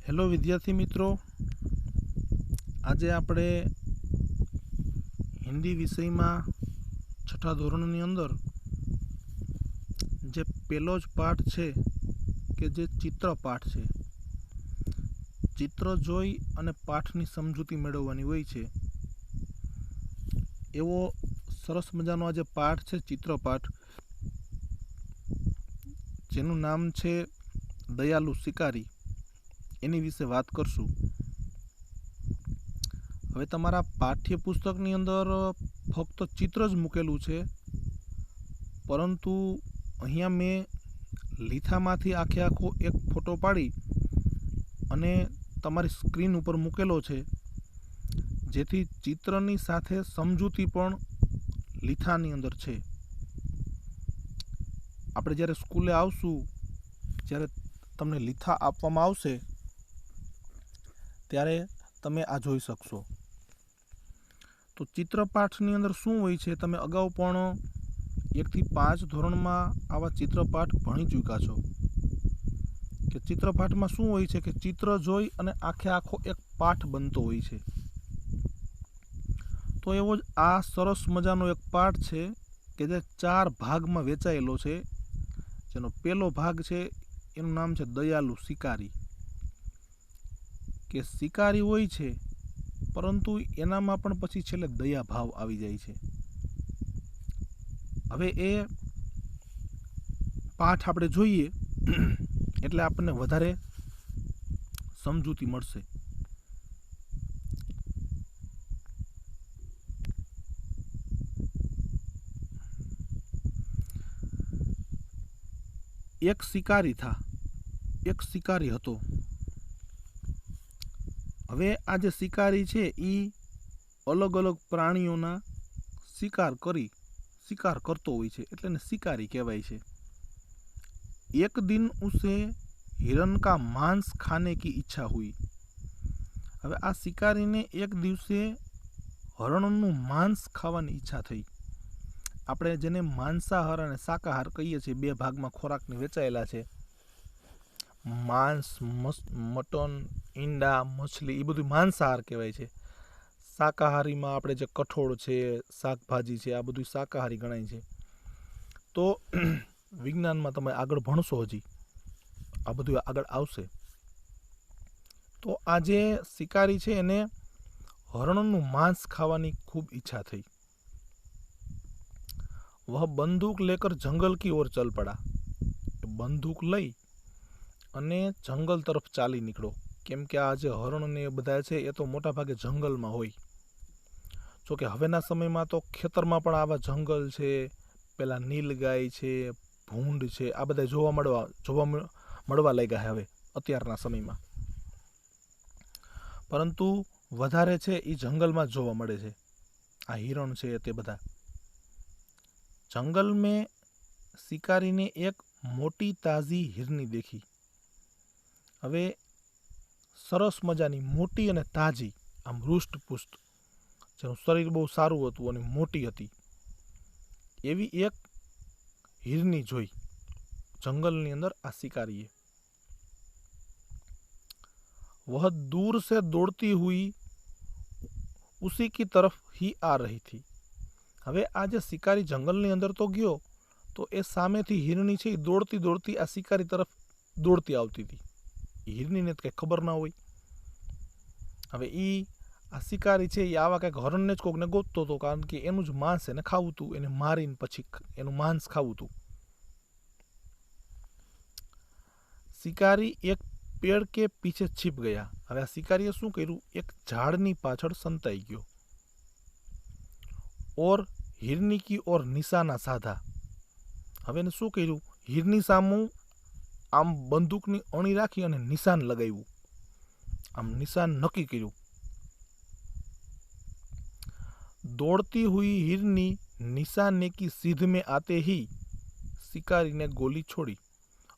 Hello વિદ્યાર્થી મિત્રો, આજે આપણે હિન્દી વિષયમાં છઠ્ઠા ધોરણની અંદર જે પહેલો જ પાઠ છે કે જે ચિત્ર પાઠ છે, ચિત્ર જોઈ અને પાઠની સમજૂતી મેળવવાની હોય છે, એવો સરસ મજાનો આજે પાઠ છે ચિત્રપાઠ, જેનું નામ છે દયાલુ શિકારી. એની વિશે વાત કરશું. હવે તમારા પાઠ્યપુસ્તકની અંદર ફક્ત ચિત્ર જ મૂકેલું છે, પરંતુ અહીંયા મેં લીથામાંથી આખો એક ફોટો પાડી અને તમારી સ્ક્રીન ઉપર મૂકેલો છે, જેથી ચિત્રની સાથે સમજૂતી પણ લીથાની અંદર છે. આપણે જ્યારે સ્કૂલે આવશું, જ્યારે તમને લીથા આપવામાં આવશે, ત્યારે તમે આ જોઈ શકશો. તો ચિત્રપાઠની અંદર શું હોય છે, તમે અગાઉ પણ 1 થી 5 ધોરણમાં આવા ચિત્રપાઠ ભણી ચૂક્યા છો કે ચિત્રપાઠમાં શું હોય છે કે ચિત્ર જોઈ અને આખો એક પાઠ બનતો હોય છે. તો એવો જ આ સરસ મજાનો એક પાઠ છે કે જે 4 ભાગમાં વહેંચાયેલો છે, જેનો પહેલો ભાગ છે એનું નામ છે દયાલુ શિકારી. કે શિકારી હોય છે, પરંતુ એનામાં પણ પછી છેલ્લે દયા ભાવ આવી જાય છે. હવે એ પાઠ આપણે જોઈએ એટલે આપણને વધારે સમજૂતી મળશે. એક શિકારી હતો. હવે આ જે શિકારી છે એ અલગ અલગ પ્રાણીઓના શિકાર કરતો હોય છે, એટલે એને શિકારી કહેવાય છે. એક દિન ઉસે हिरण का मांस खाने की इच्छा हुई. હવે આ શિકારીને એક દિવસે હરણનું માંસ ખાવાની ઈચ્છા થઈ. આપણે જેને માંસાહાર અને શાકાહાર કહીએ છીએ, 2 ભાગમાં ખોરાકને વહેંચાયેલા છે. માંસ, મટન, ઈંડા, મછલી, એ બધું માંસાહાર કહેવાય છે. શાકાહારીમાં આપણે જે કઠોળ છે, શાકભાજી છે, આ બધું શાકાહારી ગણાય છે. તો વિજ્ઞાનમાં તમે આગળ ભણશો, હજી આ બધું આગળ આવશે. તો આ જે શિકારી છે એને હરણનું માંસ ખાવાની ખૂબ ઈચ્છા થઈ. वह बंदूक लेकर जंगल की ओर चल पड़ा. बंदूक लई અને જંગલ તરફ ચાલી નીકળો. કેમ કે આ જે હરણ ને બધા છે એ તો મોટા ભાગે જંગલમાં હોય. જોકે હવેના સમયમાં તો ખેતરમાં પણ આવા જંગલ છે, પેલા નીલગાય છે, ભૂંડ છે, આ બધા જોવા મળવા લાગ્યા છે હવે અત્યારના સમયમાં. પરંતુ વધારે છે એ જંગલમાં જોવા મળે છે. આ હિરણ છે તે બધા. जंगल में शिकारी ने एक मोटी ताजी हिरनी देखी. હવે સરસ મજાની મોટી અને તાજી, આમ હૃષ્ટપુષ્ટ, જેનું શરીર બહુ સારું હતું અને મોટી હતી, એવી એક હિરની જોઈ જંગલની અંદર આ શિકારીએ. वह दूर से दौड़ती हुई उसी की तरफ ही आ रही थी. હવે આ જે શિકારી જંગલની અંદર તો ગયો, તો એ સામેથી હિરણી છે એ દોડતી દોડતી આ શિકારી તરફ દોડતી આવતી હતી. હિરણીને કંઈ ખબર ના હોય. હવે આ શિકારી છે એ આવા કંઈક હરણને જ કોકને ગોતતો હતો, કારણ કે એનું જ માંસ એને ખાવું હતું, એને મારીને પછી એનું માંસ ખાવું હતું. શિકારી એક પેડ કે પીછે छिप ગયા. હવે આ શિકારીએ શું કર્યું, એક ઝાડની પાછળ સંતાઈ ગયો. और हिरनी की ओर निशाना साधा. હવે એને શું કર્યું, હિરની સામું આમ બંદૂકની અણી રાખી અને નિશાન લગાવ્યું, આમ નિશાન નક્કી કર્યું. दौड़ती हुई हिरनी निशाने की सीध में आते ही शिकारी ने गोली छोड़ी.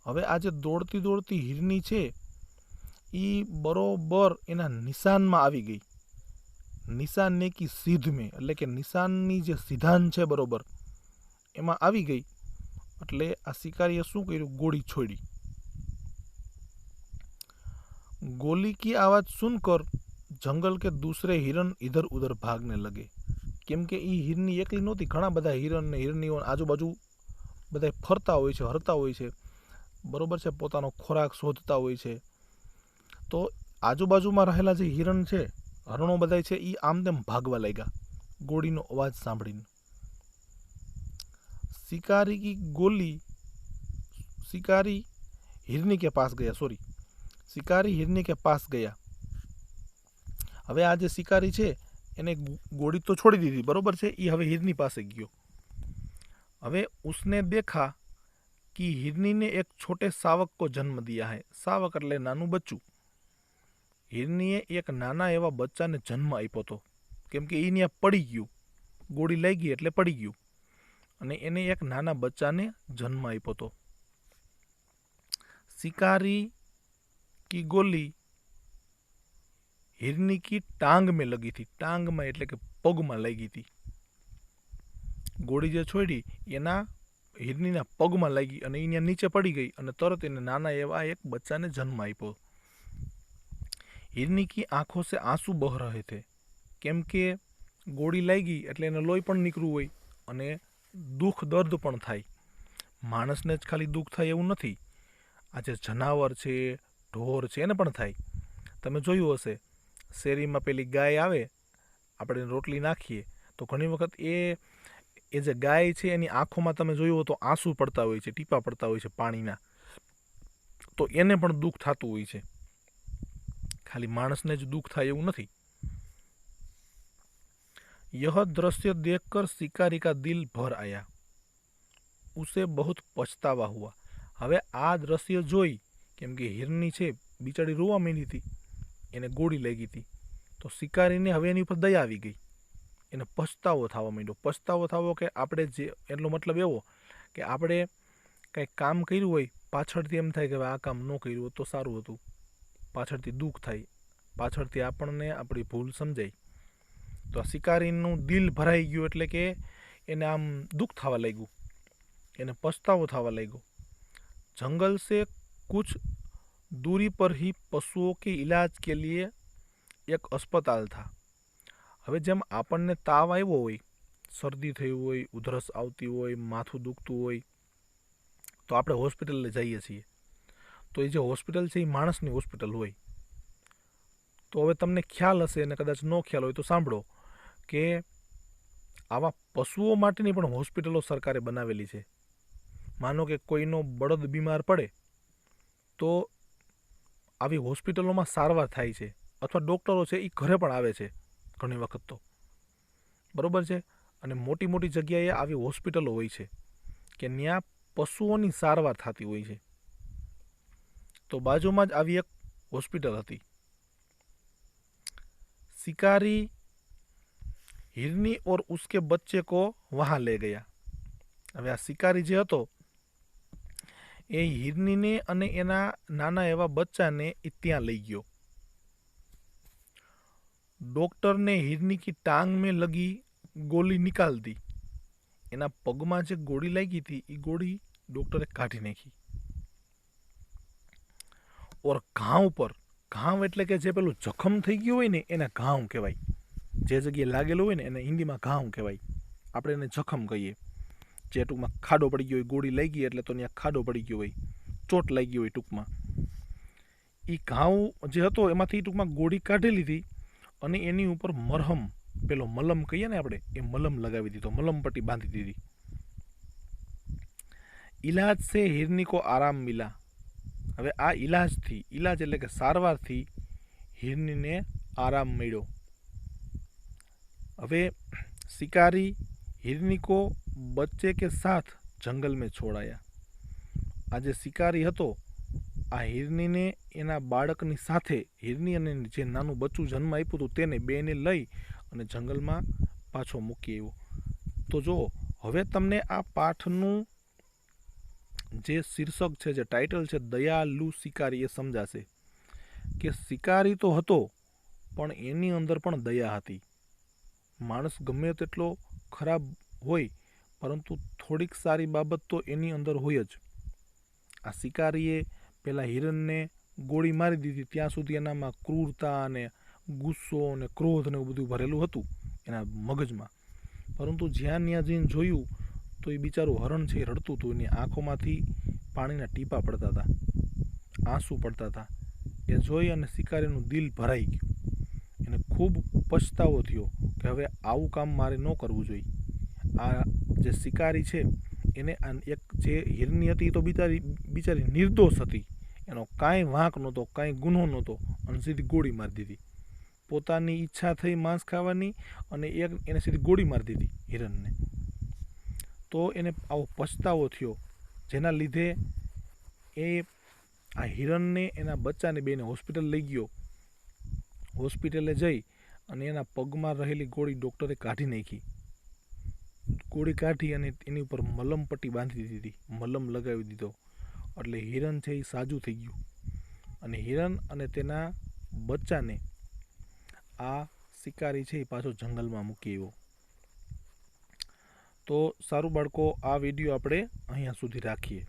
હવે આ જે દોડતી દોડતી હિરની છે એ બરોબર એના નિશાનમાં આવી ગઈ. નિશાને કી સીધ મેં, એટલે કે નિશાનની જે સિદ્ધાંત છે બરોબર એમાં આવી ગઈ. એટલે આ શિકારીએ શું કર્યું, ગોળી છોડી. गोली की आवाज सुनकर जंगल के दूसरे हिरण इधर उधर भागने लगे। केम के ई हिरनी एकली नहोती, घणा बधा हिरण ने हिरनीओ आजूबाजू बधाय फरता होय छे, हरता होय छे, बरोबर छे, पोतानो खोराक शोधता होय छे। तो आजूबाजूमां रहेला जे हिरण छे, हरणो बधाय छे, ई आम तेम भागवा लाग्या गोळीनो अवाज सांभळीने। शिकारी की गोली शिकारी हिरनी के पास गया, सॉरी, शिकारी हिरनी के पास गया। हवे आ जे शिकारी छे एने गोली तो छोड़ी दीधी, बरोबर छे, ई हवे हिरनी पासे गयो। हवे उसने देखा कि हिरनी ने एक छोटे शावक को जन्म दिया है। शावक એટલે નાનું બચ્ચું। हिरनीए एक नाना एवा बच्चाने जन्म आप्यो तो, केम के ई न्या पड़ी गયું, गोળી लागी એટલે पड़ी गયું, અને એને એક નાના બચ્ચાને જન્મ આપ્યો તો। शिकारी की गोली हिरनी की टांग में लगी थी। टांग में એટલે કે પગમાં લાગી હતી। गोળી જે છોડી એના हिरनीना पगमां लागी અને એ નીચે પડી ગઈ અને તરત એને નાના એવા એક બચ્ચાને જન્મ આપ્યો। हिरनी की आंखों से आंसू बह रहे थे, केम के गोળી लागी એટલે એને લોહી પણ નીકળવું હોય અને દુઃખ દર્દ પણ થાય। માણસને જ ખાલી દુઃખ થાય એવું નથી, આ જે જનાવર છે, ઢોર છે, એને પણ થાય। તમે જોયું હશે, શેરીમાં પેલી ગાય આવે, આપણે રોટલી નાખીએ તો ઘણી વખત એ જે ગાય છે એની આંખોમાં તમે જોયું હોય તો આંસુ પડતા હોય છે, ટીપા પડતા હોય છે પાણીના, તો એને પણ દુઃખ થતું હોય છે। खाली मानसने ज दुख था एवं नहीं। यह दृश्य देखकर शिकारी का दिल भर आया, उसे बहुत पछतावा हुआ। हवे आ दृश्य जोई, केम के हिरनी छे बिचारी रोवा માંડી थी, एने गोળી लागी थी, तो शिकारी ने हवे एनी पर दया आवी गई, एने पछतावो थवा માંડ્યો। पछतावो थवो के आपणे जे एटलो मतलब एवो के आपणे कई काम कर्युं होय, पाछळथी एम थाय के आ काम न कर्युं होत तो सारुं हतुं, पाछळथी दुख थाय, पाछळथी आपणने आपणी भूल समजाय। तो शिकारीनुं दिल भराई गयुं एटले के एने आम दुख थवा लाग्युं, एने पछतावो थवा लाग्यो। जंगल से कुछ दूरी पर ही पशुओं के इलाज के लिए एक अस्पताल था। हवे जेम आपणने ताव आव्यो होय, शरदी थई होय, उधरस आवती होय, माथुं दुखतुं होय, तो आपणे होस्पिटले जईए छीए। तो ए जे होस्पिटल छे ए माणसनी होस्पिटल होय। तो हवे तमने ख्याल हशे ने कदाच न ख्याल होय तो सांभळो के आवा पशुओ माटेनी पण होस्पिटलो सरकारे बनावेली छे। मानो के कोईनो बळद बीमार पड़े तो आवी होस्पिटलोमां सारवार थाय छे, अथवा डॉक्टरो छे ई घरे पण आवे छे घणी वखत तो, बरोबर छे। अने मोटी मोटी जग्याए आवी होस्पिटलो होय छे के न्या पशुओनी सारवार थती होय छे। तो बाजुमां ज आवी एक होस्पिटल हती। शिकारी हिरनी और उसके बच्चे को वहां ले गया। हवे आ शिकारी जे हतो ए हिरनीने अने एना नाना एवा बच्चाने ए त्यां लई गयो। डॉक्टर ने हिरनी की टांग में लगी गोली निकाल दी। एना पगमां जे गोળી लागी थी ई गोળી डॉक्टरे काढी नाखी। और घाव पर, घाव एटले के जे पेલું जखम થઈ ગયું હોય ને એને ઘાવ કહેવાય। જે જગ્યાએ લાગેલું હોય ને એને હિન્દીમાં ઘાવ કહેવાય, આપણે એને જખમ કહીએ। જે ટૂંકમાં ખાડો પડી ગયો હોય, ગોળી લાગી એટલે તો ત્યાં ખાડો પડી ગયો હોય, ચોટ લાગી હોય ટૂંકમાં। એ ઘાવ જે હતો એમાંથી ટૂંકમાં ગોળી કાઢી લીધી અને એની ઉપર મરહમ, પેલો મલમ કહીએ ને આપણે, એ મલમ લગાવી દીધો, મલમ પટ્ટી બાંધી દીધી। इलाज से हिरनी को आराम मिला। हवे आ इलाज थी, इलाज એટલે કે સારવાર થી हिरनीने आराम મળ્યો। हवे शिकारी हिरनी को बच्चे के साथ जंगल में छोड़ाया। आज शिकारी हतो आ हिरनीने एना बाळकनी साथे, हिरनी अने जे नानुं बच्चुं जन्म आप्युं हतुं तेने बेने लई अने जंगलमां पाछो मूकी आव्यो। तो जो हवे तमने आ पाठनुं जे शीर्षक छे, जे टाइटल छे दयालु शिकारी, ए समजाशे के शिकारी तो हतो पण एनी अंदर पण दया हती। माणस गमे तेटलो खराब होय परंतु थोड़ीक सारी बाबत तो एनी अंदर होय ज। आ शिकारीए पेला हिरण ने ગોળી મારી દીધી ત્યાં સુધી એનામાં ક્રૂરતા અને ગુસ્સો અને ક્રોધ ને બધું ભરેલું હતું એના મગજમાં. પરંતુ જ્યાં ત્યાં જઈને જોયું તો એ બિચારું હરણ છે રડતું હતું. એની આંખોમાંથી પાણીના ટીપા પડતા હતા, આંસુ પડતા હતા. એ જોઈ અને શિકારીનું દિલ ભરાઈ ગયું. એને ખૂબ પછતાવો થયો કે હવે આવું કામ મારે ન કરવું જોઈએ. આ જે શિકારી છે એને એક જે હિરની હતી તો બિચારી નિર્દોષ હતી, એનો કાંઈ વાંક નહોતો, કાંઈ ગુનો નહોતો, અને સીધી ગોળી મારી દીધી. પોતાની ઈચ્છા થઈ માંસ ખાવાની અને એને સીધી ગોળી મારી દીધી હિરણને. તો એને આવો પછતાવો થયો, જેના લીધે એ આ હિરણને એના બચ્ચાને બેને હોસ્પિટલ લઈ ગયો. હોસ્પિટલે જઈ અને એના પગમાં રહેલી ગોળી ડૉક્ટરે કાઢી નાખી. ગોળી કાઢી અને એની ઉપર મલમ પટ્ટી બાંધી દીધી, મલમ લગાવી દીધો. એટલે હિરણ છે એ સાજું થઈ ગયું. અને હિરણ અને તેના બચ્ચાને આ શિકારી છે એ પાછો જંગલમાં મૂકી આવ્યો. તો સારું બાળકો, આ વિડીયો આપણે અહીંયા સુધી રાખીએ.